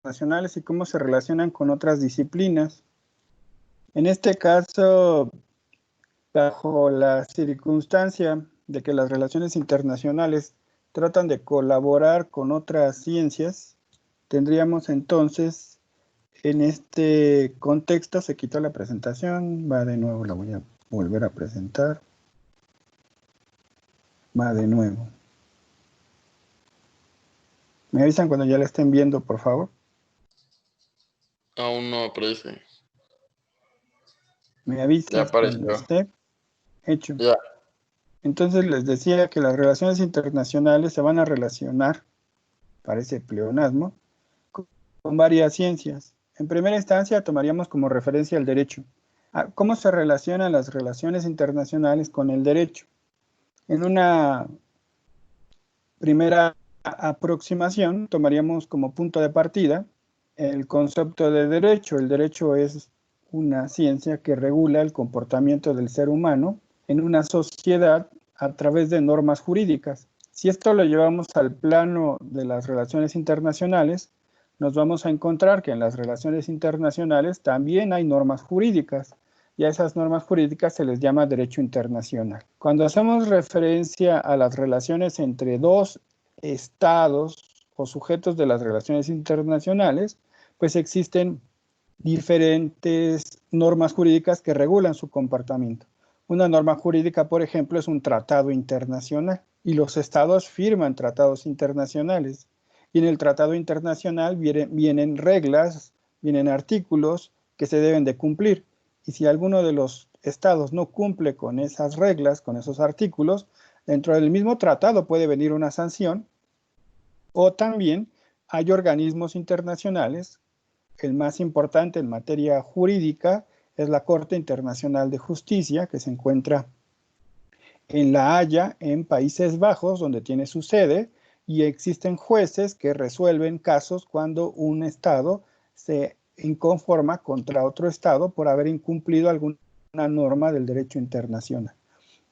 internacionales y cómo se relacionan con otras disciplinas. En este caso, bajo la circunstancia de que las relaciones internacionales tratan de colaborar con otras ciencias, tendríamos entonces, en este contexto, se quitó la presentación, va de nuevo, la voy a volver a presentar, va de nuevo. ¿Me avisan cuando ya la estén viendo, por favor? Aún no aparece. Me Ya avisas cuando apareció. esté hecho. Ya. Entonces les decía que las relaciones internacionales se van a relacionar, parece pleonasmo, con varias ciencias. En primera instancia tomaríamos como referencia el derecho. ¿Cómo se relacionan las relaciones internacionales con el derecho? En una primera aproximación tomaríamos como punto de partida el concepto de derecho. El derecho es una ciencia que regula el comportamiento del ser humano en una sociedad a través de normas jurídicas. Si esto lo llevamos al plano de las relaciones internacionales, nos vamos a encontrar que en las relaciones internacionales también hay normas jurídicas y a esas normas jurídicas se les llama derecho internacional. Cuando hacemos referencia a las relaciones entre dos estados o sujetos de las relaciones internacionales, pues existen diferentes normas jurídicas que regulan su comportamiento. Una norma jurídica, por ejemplo, es un tratado internacional y los estados firman tratados internacionales. Y en el tratado internacional vienen reglas, vienen artículos que se deben de cumplir. Y si alguno de los estados no cumple con esas reglas, con esos artículos, dentro del mismo tratado puede venir una sanción. O también hay organismos internacionales. El más importante en materia jurídica es la Corte Internacional de Justicia, que se encuentra en La Haya, en Países Bajos, donde tiene su sede, y existen jueces que resuelven casos cuando un Estado se inconforma contra otro Estado por haber incumplido alguna norma del derecho internacional.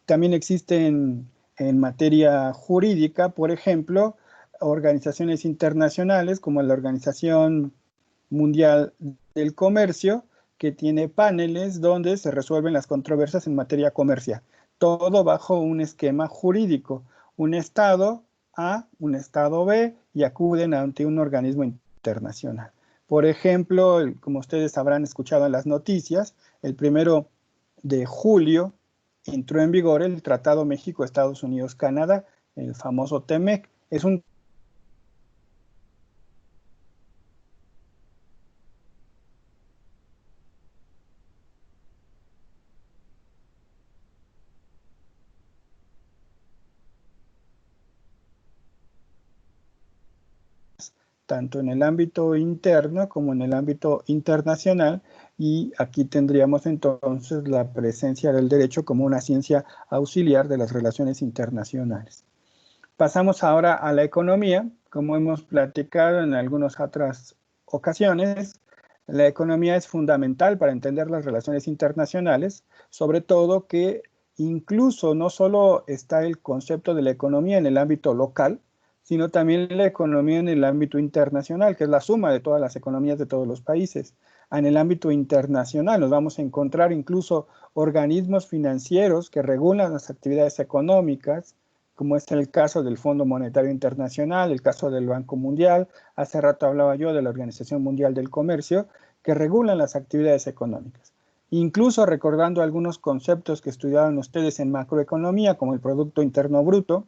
También existen en materia jurídica, por ejemplo, organizaciones internacionales como la Organización Mundial del Comercio, que tiene paneles donde se resuelven las controversias en materia comercial. Todo bajo un esquema jurídico. Un Estado A, un Estado B, y acuden ante un organismo internacional. Por ejemplo, como ustedes habrán escuchado en las noticias, el 1 de julio entró en vigor el Tratado México, Estados Unidos, Canadá, el famoso TEMEC. Es un tanto en el ámbito interno como en el ámbito internacional, y aquí tendríamos entonces la presencia del derecho como una ciencia auxiliar de las relaciones internacionales. Pasamos ahora a la economía. Como hemos platicado en algunas otras ocasiones, la economía es fundamental para entender las relaciones internacionales, sobre todo que incluso no solo está el concepto de la economía en el ámbito local, sino también la economía en el ámbito internacional, que es la suma de todas las economías de todos los países. En el ámbito internacional nos vamos a encontrar incluso organismos financieros que regulan las actividades económicas, como es el caso del Fondo Monetario Internacional, el caso del Banco Mundial. Hace rato hablaba yo de la Organización Mundial del Comercio, que regulan las actividades económicas. Incluso recordando algunos conceptos que estudiaron ustedes en macroeconomía, como el Producto Interno Bruto,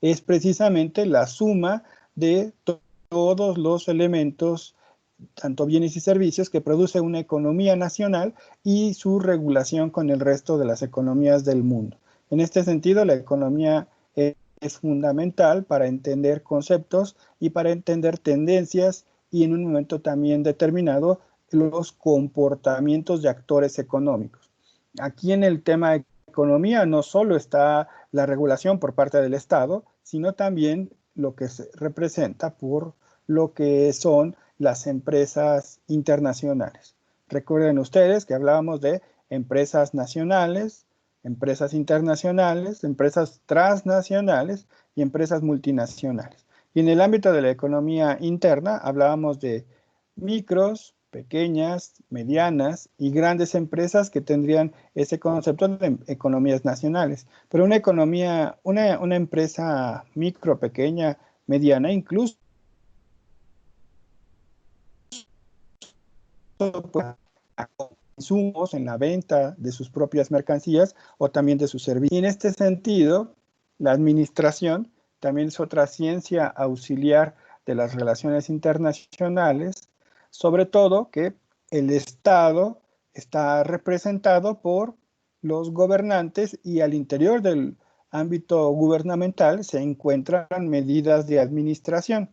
es precisamente la suma de todos los elementos, tanto bienes y servicios, que produce una economía nacional y su regulación con el resto de las economías del mundo. En este sentido, la economía es fundamental para entender conceptos y para entender tendencias y en un momento también determinado los comportamientos de actores económicos. Aquí en el tema de economía no solo está la regulación por parte del Estado, sino también lo que se representa por lo que son las empresas internacionales. Recuerden ustedes que hablábamos de empresas nacionales, empresas internacionales, empresas transnacionales y empresas multinacionales. Y en el ámbito de la economía interna hablábamos de micros, pequeñas, medianas y grandes empresas que tendrían ese concepto de economías nacionales. Pero una economía, una empresa micro, pequeña, mediana, incluso pues, insumos en la venta de sus propias mercancías o también de sus servicios. Y en este sentido, la administración también es otra ciencia auxiliar de las relaciones internacionales, sobre todo que el Estado está representado por los gobernantes y al interior del ámbito gubernamental se encuentran medidas de administración.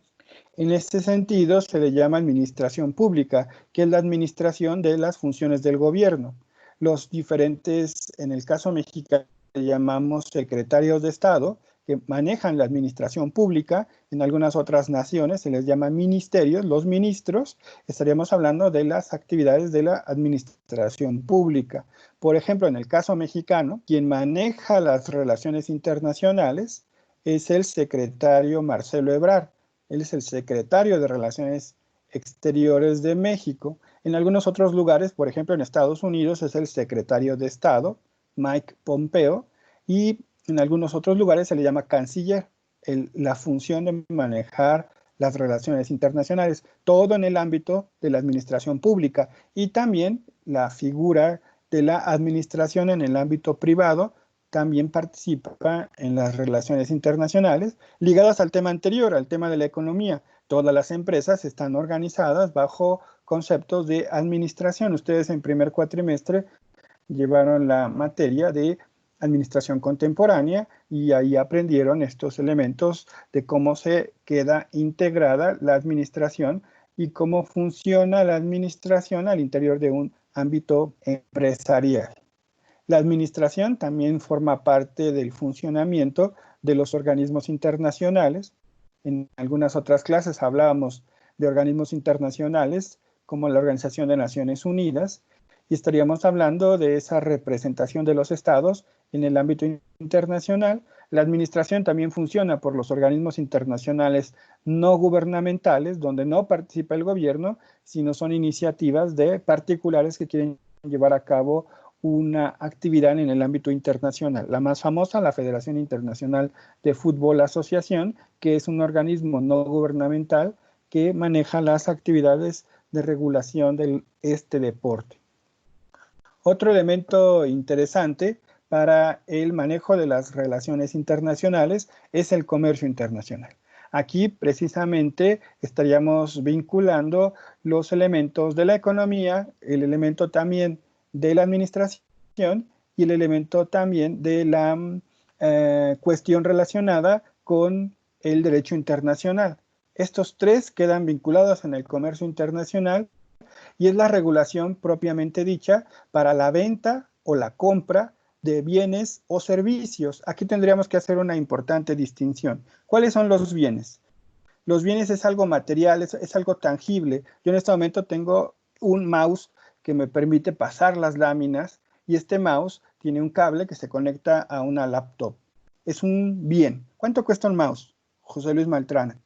En este sentido, se le llama administración pública, que es la administración de las funciones del gobierno. Los diferentes, en el caso mexicano, le llamamos secretarios de Estado, que manejan la administración pública. En algunas otras naciones se les llama ministerios. Los ministros, estaríamos hablando de las actividades de la administración pública. Por ejemplo, en el caso mexicano, quien maneja las relaciones internacionales es el secretario Marcelo Ebrard. Él es el secretario de Relaciones Exteriores de México. En algunos otros lugares, por ejemplo en Estados Unidos, es el secretario de Estado, Mike Pompeo, y en algunos otros lugares se le llama canciller, la función de manejar las relaciones internacionales, todo en el ámbito de la administración pública y también la figura de la administración en el ámbito privado también participa en las relaciones internacionales ligadas al tema anterior, al tema de la economía. Todas las empresas están organizadas bajo conceptos de administración. Ustedes en primer cuatrimestre llevaron la materia de administración contemporánea y ahí aprendieron estos elementos de cómo se queda integrada la administración y cómo funciona la administración al interior de un ámbito empresarial. La administración también forma parte del funcionamiento de los organismos internacionales. En algunas otras clases hablábamos de organismos internacionales como la Organización de Naciones Unidas y estaríamos hablando de esa representación de los estados en el ámbito internacional. La administración también funciona por los organismos internacionales no gubernamentales, donde no participa el gobierno, sino son iniciativas de particulares que quieren llevar a cabo una actividad en el ámbito internacional. La más famosa, la Federación Internacional de Fútbol Asociación, que es un organismo no gubernamental que maneja las actividades de regulación de este deporte. Otro elemento interesante para el manejo de las relaciones internacionales es el comercio internacional. Aquí precisamente estaríamos vinculando los elementos de la economía, el elemento también de la administración y el elemento también de la cuestión relacionada con el derecho internacional. Estos tres quedan vinculados en el comercio internacional y es la regulación propiamente dicha para la venta o la compra de bienes o servicios. Aquí tendríamos que hacer una importante distinción. ¿Cuáles son los bienes? Los bienes es algo material, es algo tangible. Yo en este momento tengo un mouse que me permite pasar las láminas y este mouse tiene un cable que se conecta a una laptop. Es un bien. ¿Cuánto cuesta un mouse, José Luis Maltrana?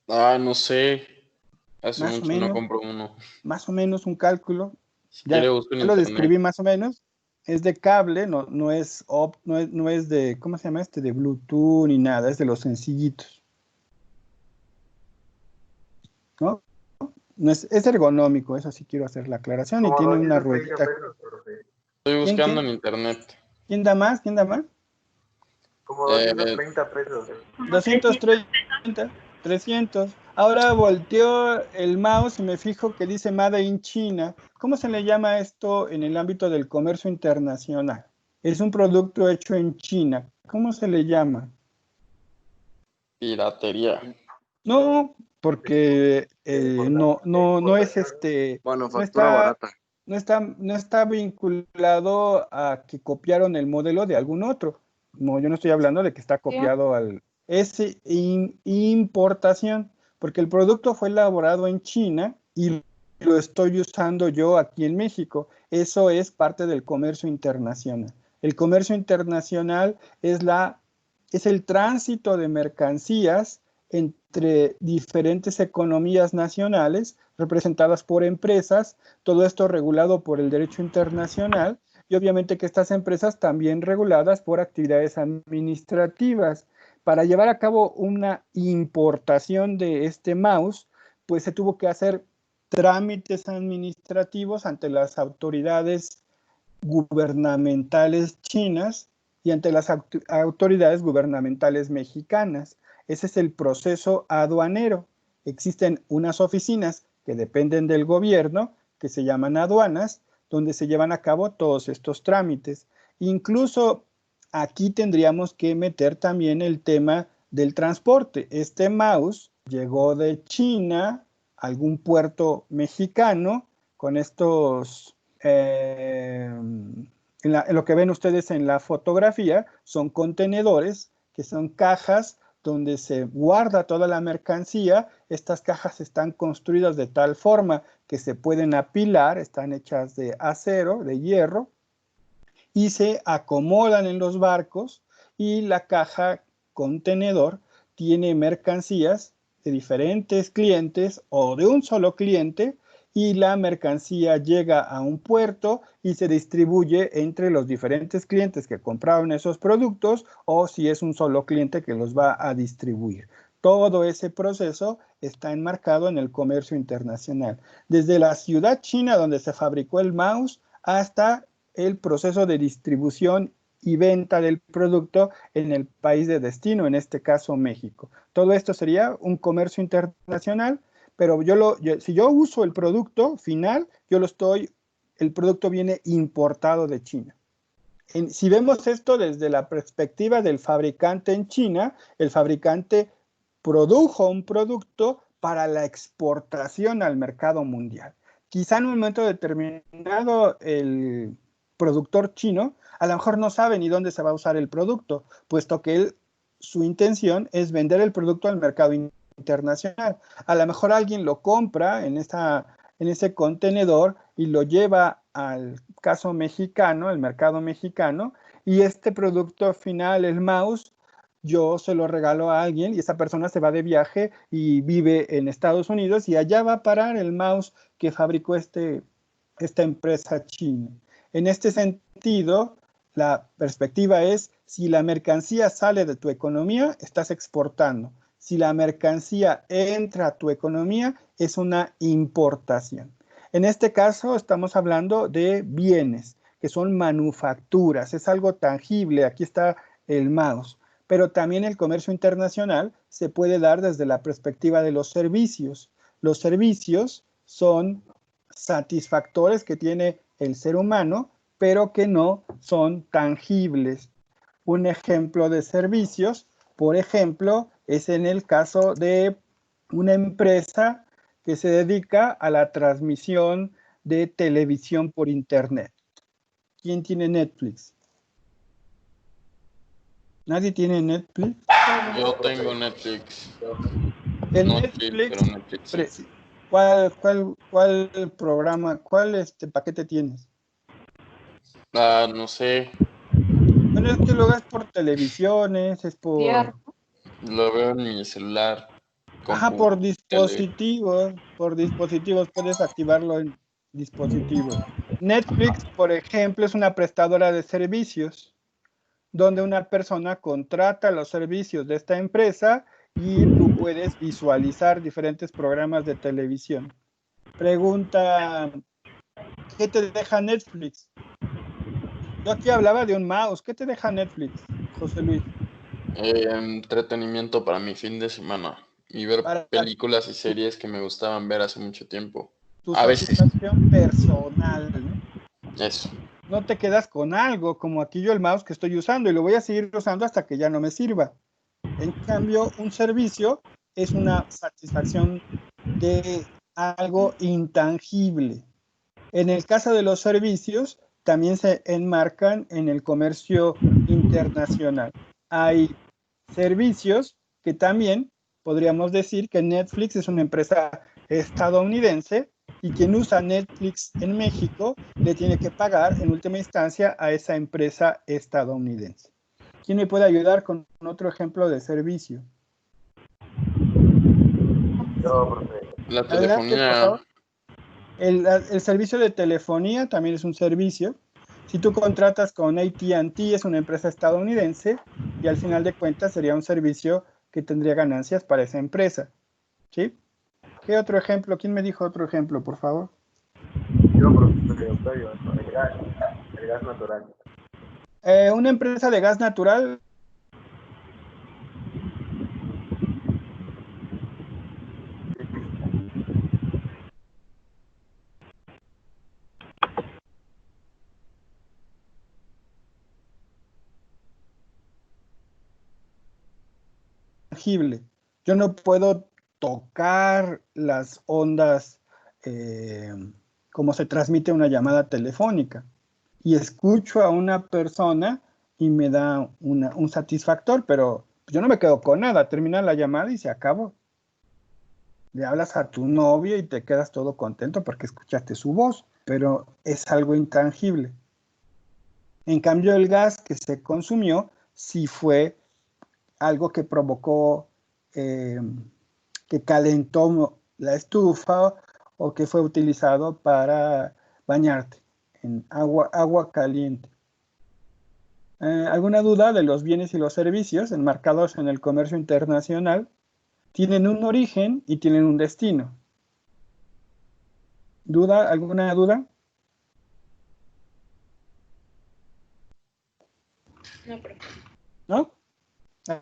No sé. Hace Más o mucho no menos, compro uno. más o menos un cálculo. Si quiere Ya busco en lo internet. describí más o menos. Es de cable, no es de, ¿cómo se llama este? De Bluetooth ni nada, es de los sencillitos. ¿No? No es ergonómico, eso sí quiero hacer la aclaración, y tiene una ruedita. Estoy buscando ¿Quién? en internet. ¿Quién da más? ¿Quién da más? Como 230 pesos. 230, 300. Ahora volteó el mouse y me fijo que dice Made in China. ¿Cómo se le llama esto en el ámbito del comercio internacional? Es un producto hecho en China. ¿Cómo se le llama? Piratería. No, porque no es Manufactura barata. No está vinculado a que copiaron el modelo de algún otro. No, yo no estoy hablando de que está copiado al... Es importación, porque el producto fue elaborado en China y lo estoy usando yo aquí en México. Eso es parte del comercio internacional. El comercio internacional es la es el tránsito de mercancías entre diferentes economías nacionales representadas por empresas, todo esto regulado por el derecho internacional y obviamente que estas empresas también reguladas por actividades administrativas. Para llevar a cabo una importación de este mouse, pues se tuvo que hacer trámites administrativos ante las autoridades gubernamentales chinas y ante las autoridades gubernamentales mexicanas. Ese es el proceso aduanero. Existen unas oficinas que dependen del gobierno, que se llaman aduanas, donde se llevan a cabo todos estos trámites. Incluso aquí tendríamos que meter también el tema del transporte. Este mouse llegó de China a algún puerto mexicano con estos... en lo que ven ustedes en la fotografía, son contenedores, que son cajas donde se guarda toda la mercancía. Estas cajas están construidas de tal forma que se pueden apilar, están hechas de acero, de hierro, y se acomodan en los barcos, y la caja contenedor tiene mercancías de diferentes clientes o de un solo cliente, y la mercancía llega a un puerto y se distribuye entre los diferentes clientes que compraron esos productos, o si es un solo cliente que los va a distribuir. Todo ese proceso está enmarcado en el comercio internacional. Desde la ciudad china donde se fabricó el mouse hasta el proceso de distribución y venta del producto en el país de destino, en este caso México. Todo esto sería un comercio internacional, pero si yo uso el producto final, el producto viene importado de China. Si vemos esto desde la perspectiva del fabricante en China, el fabricante produjo un producto para la exportación al mercado mundial. Quizá en un momento determinado el productor chino a lo mejor no sabe ni dónde se va a usar el producto, puesto que su intención es vender el producto al mercado internacional. A lo mejor alguien lo compra en ese contenedor y lo lleva al caso mexicano, el mercado mexicano, y este producto final, el mouse, yo se lo regalo a alguien y esa persona se va de viaje y vive en Estados Unidos y allá va a parar el mouse que fabricó esta empresa china. En este sentido, la perspectiva es, si la mercancía sale de tu economía, estás exportando. Si la mercancía entra a tu economía, es una importación. En este caso, estamos hablando de bienes, que son manufacturas, es algo tangible. Aquí está el mouse. Pero también el comercio internacional se puede dar desde la perspectiva de los servicios. Los servicios son satisfactores que tiene el ser humano, pero que no son tangibles. Un ejemplo de servicios, por ejemplo, es en el caso de una empresa que se dedica a la transmisión de televisión por internet. ¿Quién tiene Netflix? ¿Nadie tiene Netflix? Yo tengo Netflix. En no Netflix, sí, Netflix sí. ¿Cuál programa, cuál paquete tienes? No sé. Bueno, es que luego es por televisiones, es por... Lo veo en mi celular. Ajá, por dispositivos. Por dispositivos, puedes activarlo en dispositivos. Netflix, por ejemplo, es una prestadora de servicios, donde una persona contrata los servicios de esta empresa y tú puedes visualizar diferentes programas de televisión. Pregunta, ¿qué te deja Netflix? Yo aquí hablaba de un mouse. ¿Qué te deja Netflix, José Luis? Entretenimiento para mi fin de semana y ver películas y series que me gustaban ver hace mucho tiempo. Tu satisfacción personal, ¿no? Eso. No te quedas con algo, como aquí yo el mouse que estoy usando y lo voy a seguir usando hasta que ya no me sirva. En cambio, un servicio es una satisfacción de algo intangible. En el caso de los servicios, también se enmarcan en el comercio internacional. Hay servicios que también podríamos decir que Netflix es una empresa estadounidense y quien usa Netflix en México le tiene que pagar en última instancia a esa empresa estadounidense. ¿Quién me puede ayudar con otro ejemplo de servicio? Yo, profe. La Adelante, por telefonía. favor. El servicio de telefonía también es un servicio. Si tú contratas con AT&T, es una empresa estadounidense, y al final de cuentas sería un servicio que tendría ganancias para esa empresa. ¿Sí? ¿Qué otro ejemplo? ¿Quién me dijo otro ejemplo, por favor? Yo, profe, el gas natural. Una empresa de gas natural. Tangible. Yo no puedo tocar las ondas como se transmite una llamada telefónica, y escucho a una persona y me da un satisfactor, pero yo no me quedo con nada, termina la llamada y se acabó. Le hablas a tu novio y te quedas todo contento porque escuchaste su voz, pero es algo intangible. En cambio, el gas que se consumió sí fue algo que provocó, que calentó la estufa, o que fue utilizado para bañarte en agua caliente. ¿Alguna duda de los bienes y los servicios enmarcados en el comercio internacional? Tienen un origen y tienen un destino. ¿Alguna duda? No, profe. ¿No?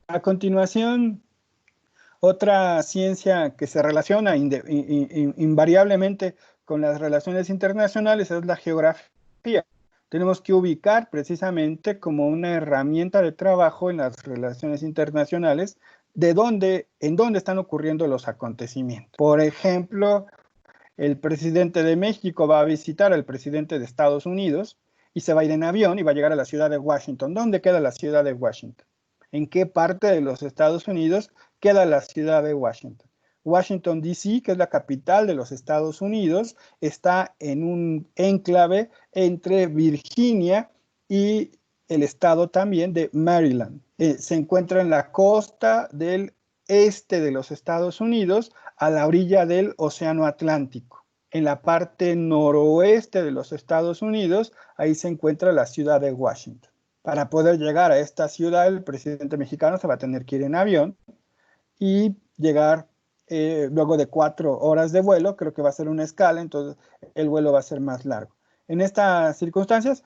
A continuación, otra ciencia que se relaciona invariablemente con las relaciones internacionales es la geografía. Tenemos que ubicar precisamente como una herramienta de trabajo en las relaciones internacionales en dónde están ocurriendo los acontecimientos. Por ejemplo, el presidente de México va a visitar al presidente de Estados Unidos y se va a ir en avión y va a llegar a la ciudad de Washington. ¿Dónde queda la ciudad de Washington? ¿En qué parte de los Estados Unidos queda la ciudad de Washington? Washington, D.C., que es la capital de los Estados Unidos, está en un enclave entre Virginia y el estado también de Maryland. Se encuentra en la costa del este de los Estados Unidos, a la orilla del Océano Atlántico. En la parte noroeste de los Estados Unidos, ahí se encuentra la ciudad de Washington. Para poder llegar a esta ciudad, el presidente mexicano se va a tener que ir en avión y llegar luego de 4 horas de vuelo. Creo que va a ser una escala, entonces el vuelo va a ser más largo. En estas circunstancias,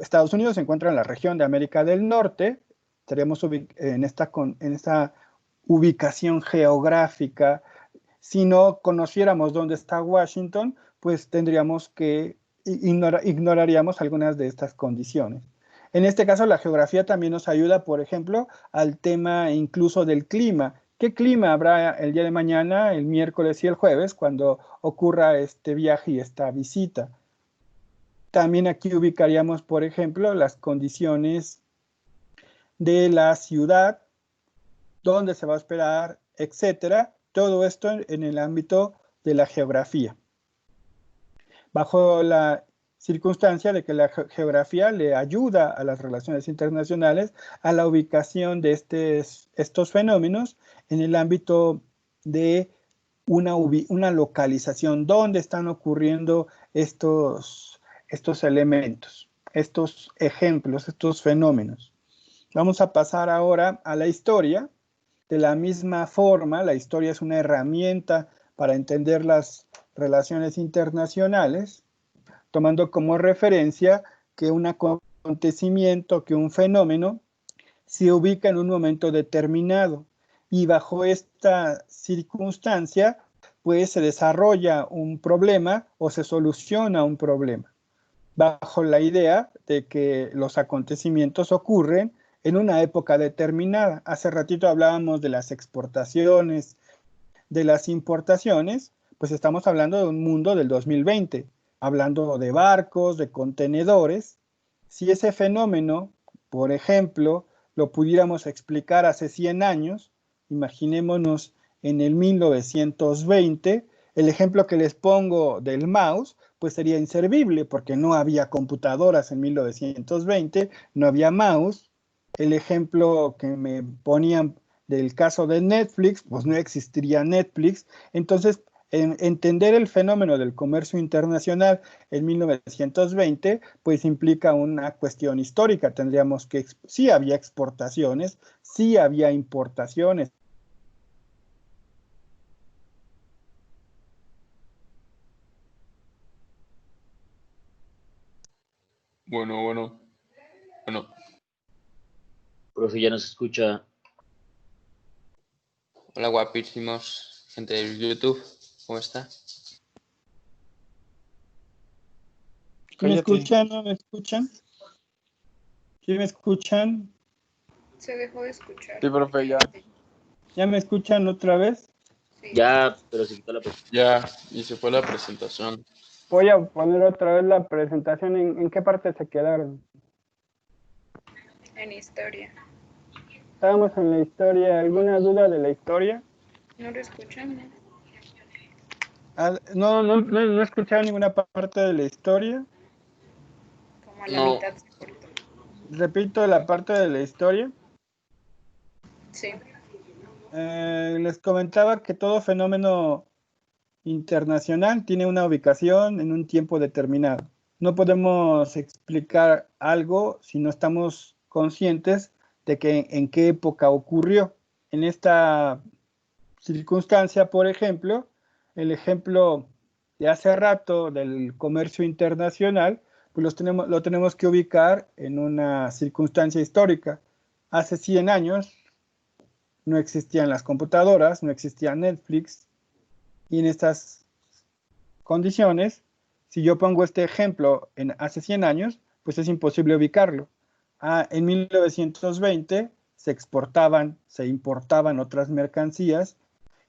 Estados Unidos se encuentra en la región de América del Norte. Estaríamos en esta ubicación geográfica. Si no conociéramos dónde está Washington, pues ignoraríamos algunas de estas condiciones. En este caso, la geografía también nos ayuda, por ejemplo, al tema incluso del clima. ¿Qué clima habrá el día de mañana, el miércoles y el jueves, cuando ocurra este viaje y esta visita? También aquí ubicaríamos, por ejemplo, las condiciones de la ciudad, dónde se va a hospedar, etcétera. Todo esto en el ámbito de la geografía. Bajo la circunstancia de que la geografía le ayuda a las relaciones internacionales a la ubicación de estos fenómenos en el ámbito de una localización, dónde están ocurriendo estos elementos, estos ejemplos, estos fenómenos. Vamos a pasar ahora a la historia. De la misma forma, la historia es una herramienta para entender las relaciones internacionales, tomando como referencia que un acontecimiento, que un fenómeno, se ubica en un momento determinado, y bajo esta circunstancia, pues se desarrolla un problema o se soluciona un problema, bajo la idea de que los acontecimientos ocurren en una época determinada. Hace ratito hablábamos de las exportaciones, de las importaciones, pues estamos hablando de un mundo del 2020, hablando de barcos, de contenedores. Si ese fenómeno, por ejemplo, lo pudiéramos explicar hace 100 años, imaginémonos en el 1920, el ejemplo que les pongo del mouse, pues sería inservible porque no había computadoras en 1920, no había mouse, el ejemplo que me ponían del caso de Netflix, pues no existiría Netflix. Entonces, entender el fenómeno del comercio internacional en 1920, pues implica una cuestión histórica. Tendríamos que, sí había exportaciones, sí había importaciones. Bueno. Profe, ya nos escucha. Hola, guapísimos, gente de YouTube. ¿Cómo está? ¿Me escuchan? ¿No me escuchan? ¿Sí me escuchan? Se dejó de escuchar. Sí, profe, ya. ¿Ya me escuchan otra vez? Sí. Ya, pero se quitó la presentación. Ya, y se fue la presentación. Voy a poner otra vez la presentación. ¿En qué parte se quedaron? En historia. Estábamos en la historia. ¿Alguna duda de la historia? ¿No lo escuchan? No escucharon ninguna parte de la historia. Como a la No. mitad se cortó. Repito la parte de la historia. Sí. Les comentaba que todo fenómeno internacional tiene una ubicación en un tiempo determinado. No podemos explicar algo si no estamos conscientes de que en qué época ocurrió. En esta circunstancia, por ejemplo, el ejemplo de hace rato del comercio internacional, pues lo tenemos que ubicar en una circunstancia histórica. Hace 100 años no existían las computadoras, no existía Netflix, y en estas condiciones, si yo pongo este ejemplo en hace 100 años, pues es imposible ubicarlo. En 1920 se exportaban, se importaban otras mercancías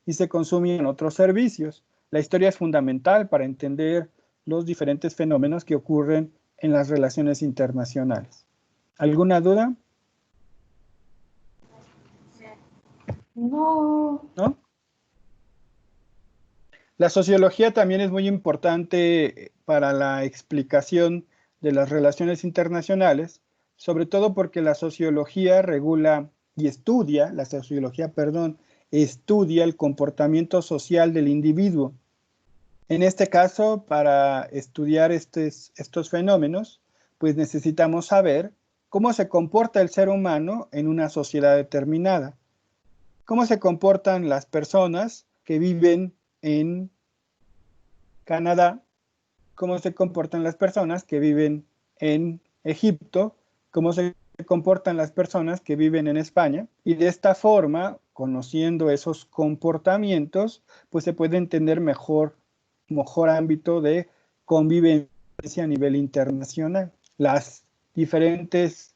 y se consumían otros servicios. La historia es fundamental para entender los diferentes fenómenos que ocurren en las relaciones internacionales. ¿Alguna duda? No. ¿No? La sociología también es muy importante para la explicación de las relaciones internacionales, sobre todo porque la sociología regula y estudia, estudia el comportamiento social del individuo. En este caso, para estudiar estos fenómenos, pues necesitamos saber cómo se comporta el ser humano en una sociedad determinada, cómo se comportan las personas que viven en Canadá, cómo se comportan las personas que viven en Egipto, cómo se comportan las personas que viven en España, y de esta forma, conociendo esos comportamientos, pues se puede entender mejor ámbito de convivencia a nivel internacional. Las diferentes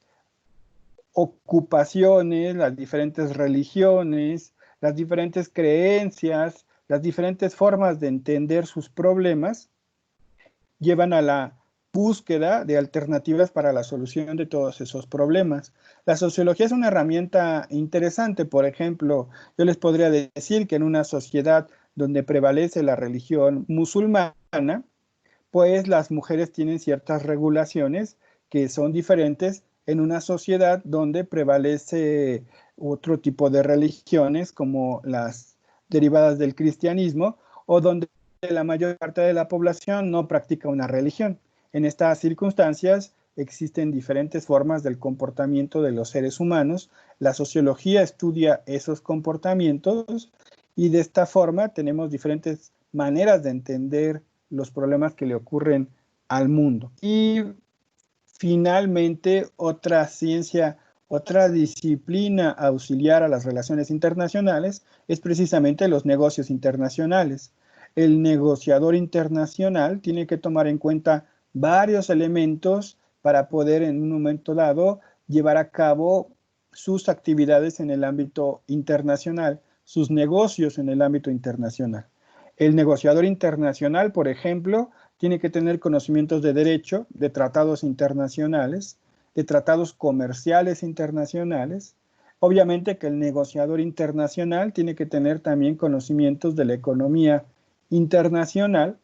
ocupaciones, las diferentes religiones, las diferentes creencias, las diferentes formas de entender sus problemas llevan a la búsqueda de alternativas para la solución de todos esos problemas. La sociología es una herramienta interesante. Por ejemplo, yo les podría decir que en una sociedad donde prevalece la religión musulmana, pues las mujeres tienen ciertas regulaciones que son diferentes en una sociedad donde prevalece otro tipo de religiones como las derivadas del cristianismo o donde la mayor parte de la población no practica una religión. En estas circunstancias existen diferentes formas del comportamiento de los seres humanos. La sociología estudia esos comportamientos y de esta forma tenemos diferentes maneras de entender los problemas que le ocurren al mundo. Y finalmente, otra ciencia, otra disciplina auxiliar a las relaciones internacionales es precisamente los negocios internacionales. El negociador internacional tiene que tomar en cuenta varios elementos para poder en un momento dado llevar a cabo sus actividades en el ámbito internacional, sus negocios en el ámbito internacional. El negociador internacional, por ejemplo, tiene que tener conocimientos de derecho, de tratados internacionales, de tratados comerciales internacionales. Obviamente que el negociador internacional tiene que tener también conocimientos de la economía internacional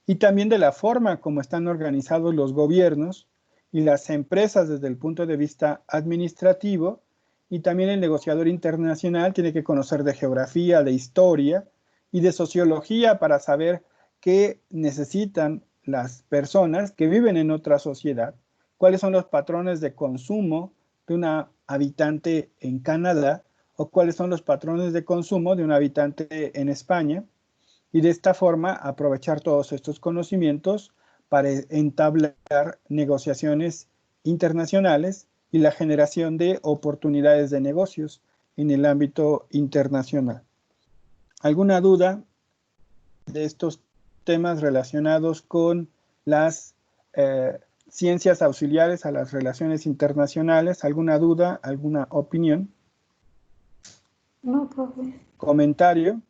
y también de la forma como están organizados los gobiernos y las empresas desde el punto de vista administrativo, y también el negociador internacional tiene que conocer de geografía, de historia y de sociología para saber qué necesitan las personas que viven en otra sociedad, cuáles son los patrones de consumo de una habitante en Canadá o cuáles son los patrones de consumo de un habitante en España, y de esta forma aprovechar todos estos conocimientos para entablar negociaciones internacionales y la generación de oportunidades de negocios en el ámbito internacional. ¿Alguna duda de estos temas relacionados con las ciencias auxiliares a las relaciones internacionales? ¿Alguna duda, alguna opinión? No, profe. ¿Comentario?